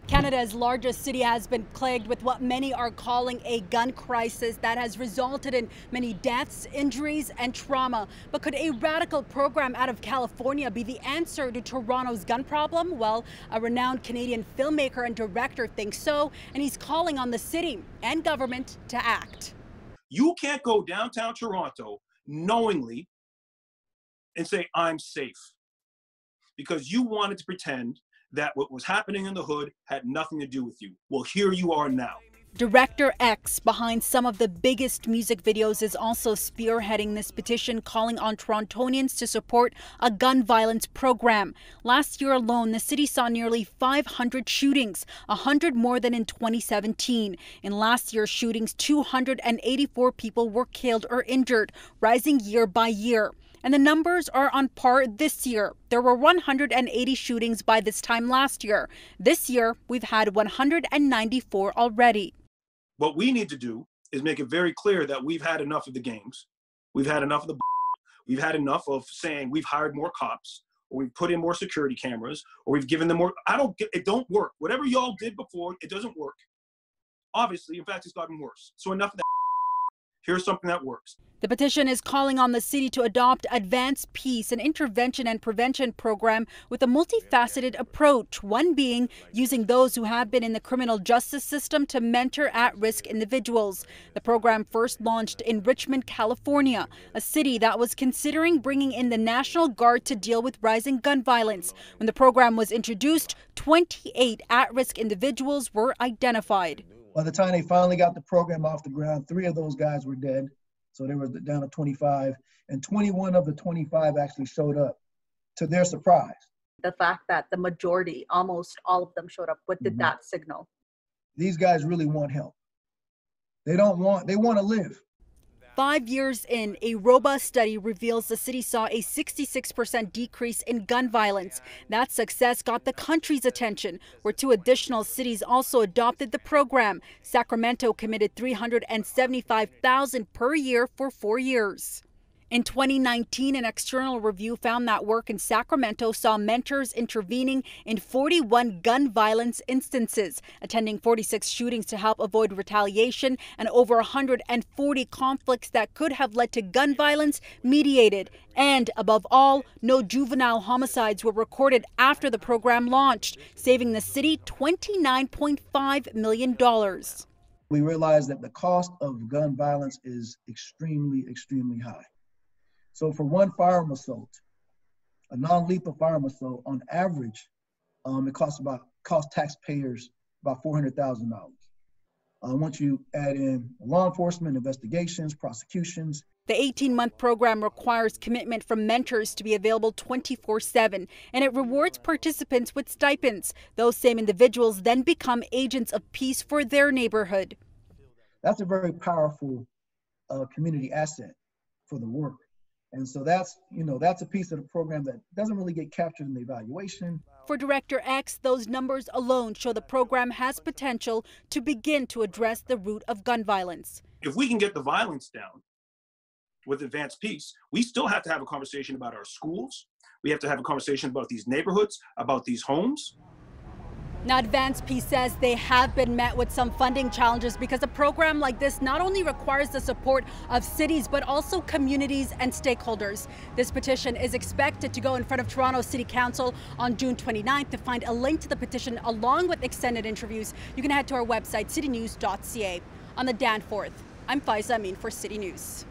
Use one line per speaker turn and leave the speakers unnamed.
Canada's largest city has been plagued with what many are calling a gun crisis that has resulted in many deaths, injuries, and trauma. But could a radical program out of California be the answer to Toronto's gun problem? Well, a renowned Canadian filmmaker and director thinks so, and he's calling on the city and government to act.
You can't go downtown Toronto knowingly and say, I'm safe, because you wanted to pretend that what was happening in the hood had nothing to do with you. Well, here you are now.
Director X, behind some of the biggest music videos, is also spearheading this petition calling on Torontonians to support a gun violence program. Last year alone, the city saw nearly 500 shootings, 100 more than in 2017. In last year's shootings, 284 people were killed or injured, rising year by year. And the numbers are on par this year. There were 180 shootings by this time last year. This year, we've had 194 already.
What we need to do is make it very clear that we've had enough of the games. We've had enough of the we've had enough of saying we've hired more cops, or we've put in more security cameras, or we've given them more. It don't work. Whatever y'all did before, it doesn't work. Obviously, in fact, it's gotten worse. So enough of that. Here's something that works.
The petition is calling on the city to adopt Advanced Peace, an intervention and prevention program with a multifaceted approach, one being using those who have been in the criminal justice system to mentor at-risk individuals. The program first launched in Richmond, California, a city that was considering bringing in the National Guard to deal with rising gun violence. When the program was introduced, 28 at-risk individuals were identified.
By the time they finally got the program off the ground, 3 of those guys were dead. So they were down to 25, and 21 of the 25 actually showed up, to their surprise.
The fact that the majority, almost all of them showed up, what did that signal?
These guys really want help. They want to live.
5 years in, a robust study reveals the city saw a 66% decrease in gun violence. That success got the country's attention, where 2 additional cities also adopted the program. Sacramento committed $375,000 per year for 4 years. In 2019, an external review found that work in Sacramento saw mentors intervening in 41 gun violence instances, attending 46 shootings to help avoid retaliation, and over 140 conflicts that could have led to gun violence mediated. And above all, no juvenile homicides were recorded after the program launched, saving the city $29.5 million.
We realized that the cost of gun violence is extremely, extremely high. So for one firearm assault, a non-lethal firearm assault, on average, it costs taxpayers about $400,000. Once you add in law enforcement, investigations, prosecutions.
The 18-month program requires commitment from mentors to be available 24/7, and it rewards participants with stipends. Those same individuals then become agents of peace for their neighborhood.
That's a very powerful community asset for the work. And so that's a piece of the program that doesn't really get captured in the evaluation.
For Director X, those numbers alone show the program has potential to begin to address the root of gun violence.
If we can get the violence down with Advanced Peace, we still have to have a conversation about our schools. We have to have a conversation about these neighborhoods, about these homes.
Now, Advanced Peace says they have been met with some funding challenges because a program like this not only requires the support of cities, but also communities and stakeholders. This petition is expected to go in front of Toronto City Council on June 29th. To find a link to the petition along with extended interviews, you can head to our website, citynews.ca. On the Danforth, I'm Faiza Amin for City News.